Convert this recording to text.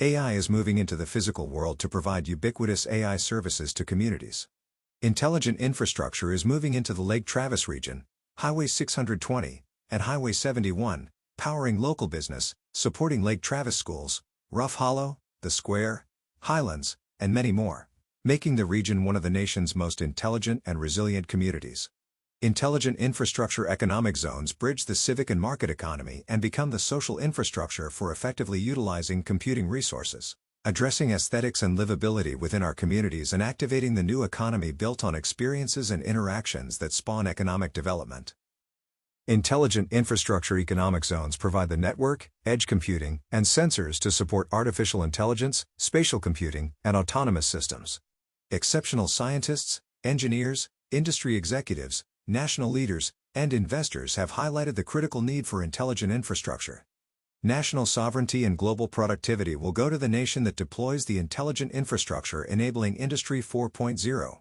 AI is moving into the physical world to provide ubiquitous AI services to communities. Intelligent infrastructure is moving into the Lake Travis region, Highway 620, and Highway 71, powering local business, supporting Lake Travis schools, Rough Hollow, The Square, Highlands, and many more, making the region one of the nation's most intelligent and resilient communities. Intelligent infrastructure economic zones bridge the civic and market economy and become the social infrastructure for effectively utilizing computing resources, addressing aesthetics and livability within our communities and activating the new economy built on experiences and interactions that spawn economic development. Intelligent infrastructure economic zones provide the network, edge computing, and sensors to support artificial intelligence, spatial computing, and autonomous systems. Exceptional scientists, engineers, industry executives, national leaders, and investors have highlighted the critical need for intelligent infrastructure. National sovereignty and global productivity will go to the nation that deploys the intelligent infrastructure enabling Industry 4.0.